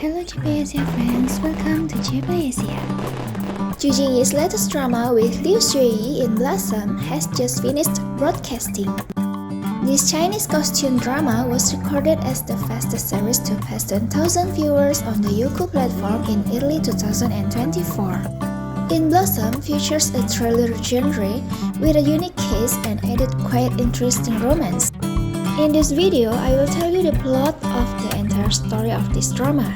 Hello Asia friends, welcome to Asia. Jingyi's latest drama with Liu Xueyi in Blossom has just finished broadcasting. This Chinese costume drama was recorded as the fastest series to pass 10,000 viewers on the Youku platform in early 2024. In Blossom features a thriller genre with a unique case and added quite interesting romance. In this video, I will tell you the plot of the entire story of this drama.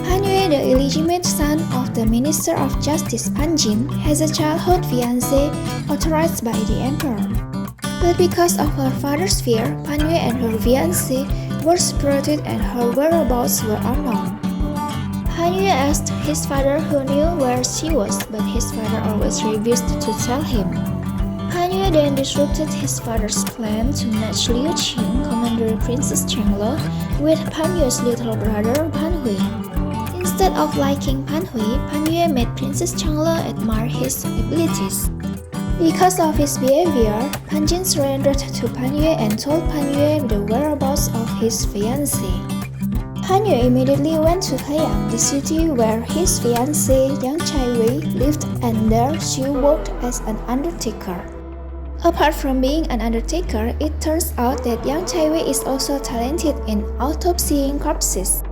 Han Yue, the illegitimate son of the Minister of Justice Pan Jin, has a childhood fiancé authorized by the emperor. But because of her father's fear, Pan Yue and her fiancé were separated and her whereabouts were unknown. Han Yue asked his father who knew where she was, but his father always refused to tell him. Han Yue then disrupted his father's plan to match Liu Qing, Commander Princess Changlo, with Pan Yue's little brother Pan Hui. Instead of liking Pan Hui, Pan Yue made Princess Changlo admire his abilities. Because of his behavior, Pan Jin surrendered to Pan Yue and told Pan Yue the whereabouts of his fiancée. Han Yue immediately went to Heyang, the city where his fiancée Yang Chai-wei lived, and there she worked as an undertaker. Apart from being an undertaker, it turns out that Yang Chai-wei is also talented in autopsying corpses.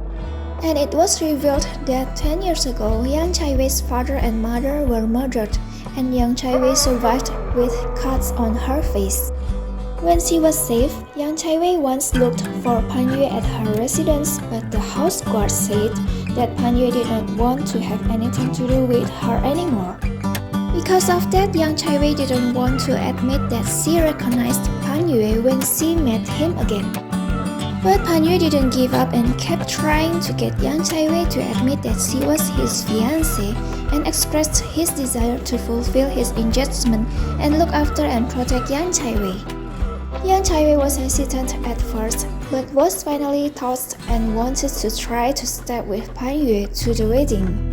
And it was revealed that 10 years ago, Yang Chai-wei's father and mother were murdered, and Yang Chai-wei survived with cuts on her face. When she was safe, Yang Chai-wei once looked for Pan Yue at her residence, but the house guard said that Pan Yue did not want to have anything to do with her anymore. Because of that, Yang Chai-wei didn't want to admit that she recognized Pan Yue when she met him again. But Pan Yue didn't give up and kept trying to get Yang Chai-wei to admit that she was his fiancée and expressed his desire to fulfill his engagement and look after and protect Yang Chai-wei. Yang Chai-wei was hesitant at first, but was finally touched and wanted to try to step with Pan Yue to the wedding.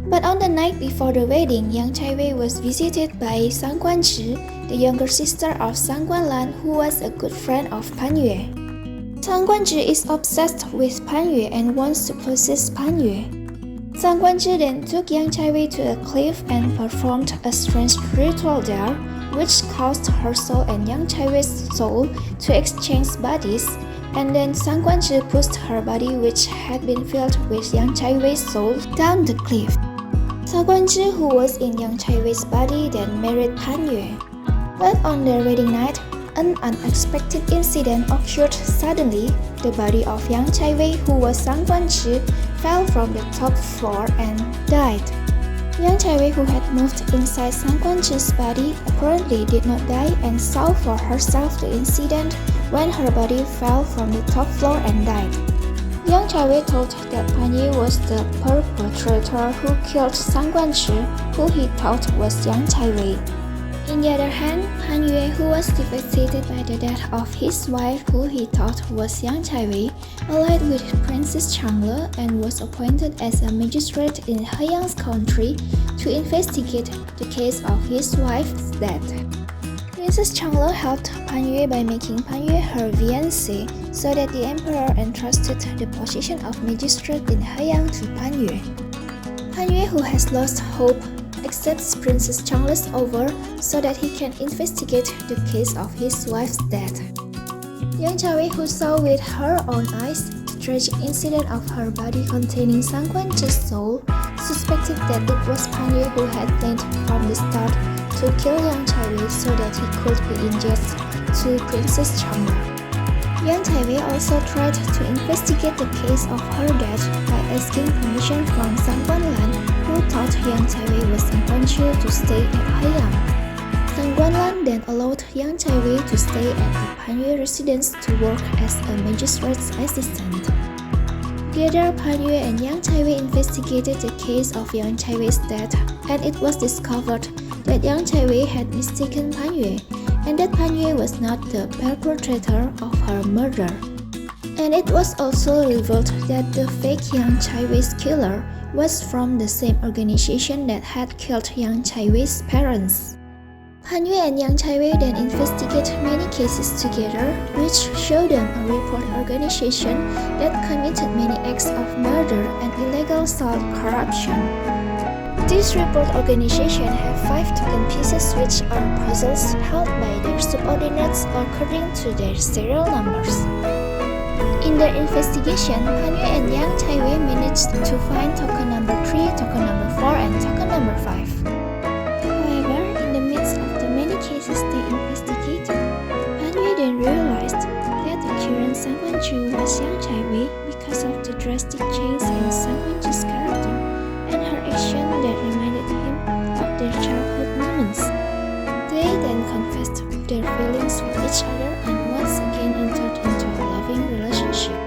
But on the night before the wedding, Yang Chai-wei was visited by Sang Guanzhi, the younger sister of Sang Guanlan, who was a good friend of Pan Yue. Sang Guanzhi is obsessed with Pan Yue and wants to possess Pan Yue. Sang Guanzhi then took Yang Chai-wei to a cliff and performed a strange ritual there, which caused her soul and Yang Chai-wei's soul to exchange bodies, and then Sang Guanzhi pushed her body, which had been filled with Yang Chai-wei's soul, down the cliff. Sang Guanzhi, who was in Yang Chai-wei's body, then married Pan Yue. But on their wedding night, an unexpected incident occurred suddenly. The body of Yang Chai-wei, who was Sang Guanzhi, fell from the top floor and died. Yang Chai-wei, who had moved inside Sang Guanzhi's body, apparently did not die and saw for herself the incident when her body fell from the top floor and died. Yang Chai-wei thought that Pan Yue was the perpetrator who killed Sang Guanzhi, who he thought was Yang Chai-wei. On the other hand, Pan Yue, who was devastated by the death of his wife, who he thought was Yang Chai-wei, allied with Princess Changlo and was appointed as a magistrate in Heyang's country to investigate the case of his wife's death. Princess Changlo helped Pan Yue by making Pan Yue her fiancé, so that the emperor entrusted the position of magistrate in Heyang to Pan Yue. Pan Yue, who has lost hope, accepts Princess Changlo's offer so that he can investigate the case of his wife's death. Yang Chai-wei, who saw with her own eyes the tragic incident of her body containing Sang Guanzhi's soul, suspected that it was Pan Yue who had planned from the start to kill Yang Chai-wei so that he could be unjust to Princess Changlo. Yang Chai-wei also tried to investigate the case of her death by asking permission from Sang Guanlan, who thought Yang Chai-wei was unconscious to stay at Heyang. Sang Guanlan then allowed Yang Chai-wei to stay at the Pan Yue residence to work as a magistrate's assistant. Together, Pan Yue and Yang Chai-wei investigated the case of Yang Chai-wei's death, and it was discovered that Yang Chai-wei had mistaken Pan Yue, and that Pan Yue was not the perpetrator of her murder. And it was also revealed that the fake Yang Chai-wei's killer was from the same organization that had killed Yang Chai-wei's parents. Han Yue and Yang Chaiwei then investigate many cases together, which show them a report organization that committed many acts of murder and illegal salt corruption. This report organization have 5 token pieces which are puzzles held by their subordinates according to their serial numbers. In their investigation, Han Yue and Yang Chaiwei managed to find token number 3, token number 4, and token number 5. However, in the midst of the many cases they investigated, Han Yue then realized that the current Sangwon-ju was Yang Chaiwei because of the drastic change in Sangwon-ju's character and her action that reminded him of their childhood moments. They then confessed their feelings for each other and once again entered into a loving relationship.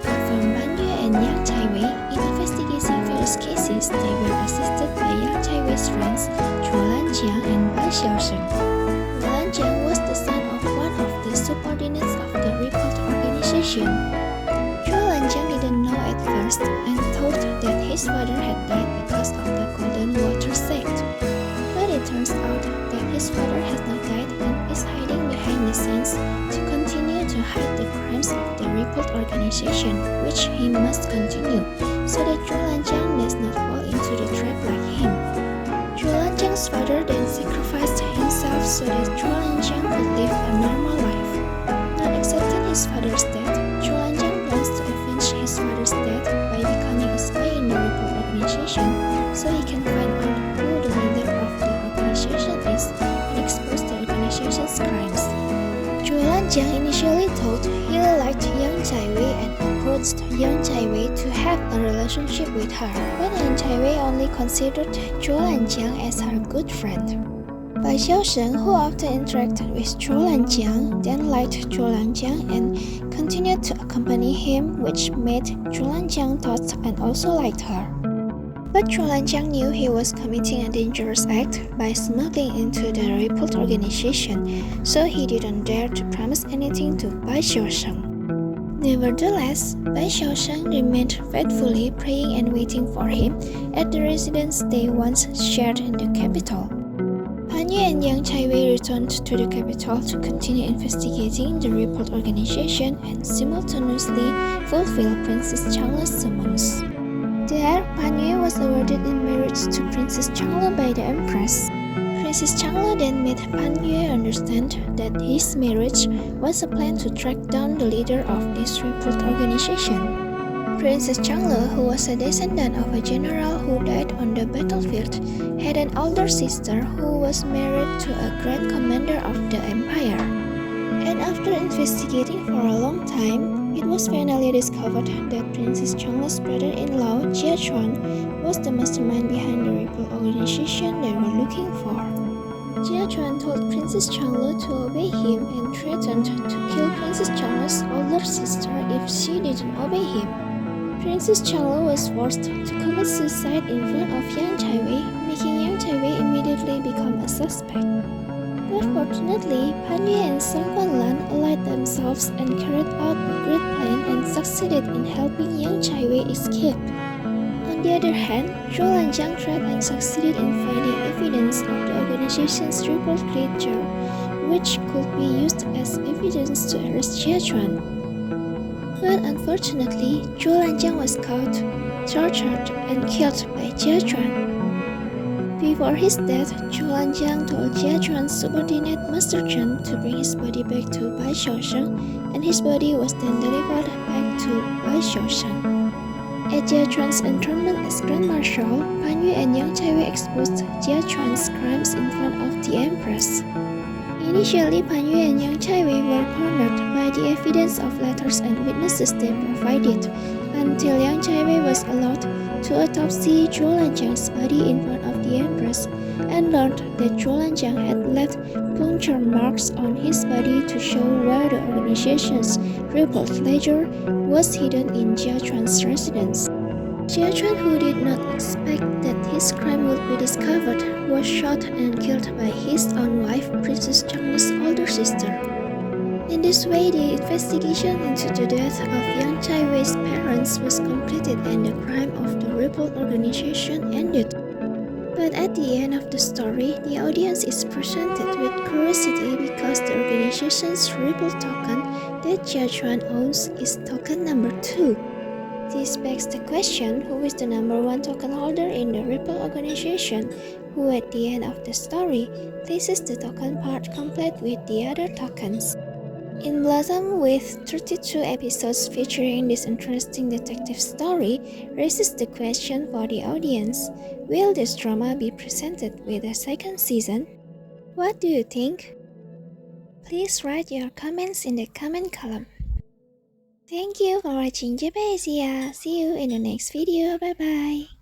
From Han Yue and Yang Chaiwei, in investigating various cases, they were assisted by Yang Chaiwei's friends Zhuo Lanjiang and Bai Xiaosheng. Zhuo Lanjiang was the son of one of the subordinates of the revolt organization. Zhuo Lanjiang didn't know at first and thought that his father had died because of the Golden Water Sect. But it turns out that his father has not died and is hiding behind the scenes to continue to hide the crimes of the revolt organization, which he must continue, so that Zhuo Lanjiang does not fall into the trap like him. Zhuo Lanjiang's father then sacrificed himself so that Zhuo Lanjiang could live a normal life. Not accepting his father's death, Zhuo Lanjiang plans to avenge his father's death by becoming a spy in the revolt organization, so he can find out who the leader of the organization is and expose the organization's crimes. Zhuo Lanjiang initially thought he liked Yang Chaiwei and approached Yang Chaiwei to have a relationship with her, but Yang Chaiwei only considered Zhuo Lanjiang as her good friend. Bai Xiaosheng, who often interacted with Zhuo Lanjiang, then liked Zhuo Lanjiang and continued to accompany him, which made Zhuo Lanjiang thought and also liked her. But Zhuo Lanjiang knew he was committing a dangerous act by smuggling into the revolt organization, so he didn't dare to promise anything to Bai Xiaosheng. Nevertheless, Bai Xiaosheng remained faithfully praying and waiting for him at the residence they once shared in the capital. Han Yue and Yang Chaiwei returned to the capital to continue investigating the revolt organization and simultaneously fulfill Princess Changle's summons. There, Han Yue was awarded in marriage to Princess Changle by the Empress. Princess Changle then made Han Yue understand that his marriage was a plan to track down the leader of this revolt organization. Princess Changle, who was a descendant of a general who died on the battlefield, had an older sister who was married to a grand commander of the empire. And after investigating for a long time, it was finally discovered that Princess Changle's brother-in-law, Jia Chuan, was the mastermind behind the revolt organization they were looking for. Jia Chuan told Princess Changle to obey him and threatened to kill Princess Changle's older sister if she didn't obey him. Princess Changle was forced to commit suicide in front of Yang Chaiwei, making Yang Chaiwei immediately become a suspect. But fortunately, Han Yue and Song Guanlan allied themselves and carried out a great plan and succeeded in helping Yang Chaiwei escape. On the other hand, Zhuo Lanjiang tried and succeeded in finding evidence of the organization's revolt creature, which could be used as evidence to arrest Jia Chuan. But unfortunately, Zhuo Lanjiang was caught, tortured, and killed by Jia Chuan. Before his death, Zhuo Lanjiang told Jia Chuan's subordinate Master Chen to bring his body back to Bai Xiaosheng, and his body was then delivered back to Bai Xiaosheng. At Jia Chuan's enthronement as Grand Marshal, Han Yue and Yang Chaiwei exposed Jia Chuan's crimes in front of the Empress. Initially, Han Yue and Yang Chaiwei were cornered by the evidence of letters and witnesses they provided, until Yang Chaiwei was allowed to autopsy Zhuo Lanjiang's body in front of the Empress and learned that Zhuo Lanjiang had left puncture marks on his body to show where the organization's revolt ledger was hidden in Jia Chuan's residence. Jia Chuan, who did not expect that his crime would be discovered, was shot and killed by his own wife, Princess Changle's older sister. In this way, the investigation into the death of Yang Chaiwei's parents was completed and the crime of the revolt organization ended. But But at the end of the story, the audience is presented with curiosity because the organization's Ripple token that Judge Chuan owns is token number 2. This begs the question, who is the number 1 token holder in the Ripple organization, who at the end of the story places the token part complete with the other tokens. In Blossom, with 32 episodes featuring this interesting detective story, raises the question for the audience, will this drama be presented with a second season? What do you think? Please write your comments in the comment column. Thank you for watching JP Asia. See you in the next video. Bye bye.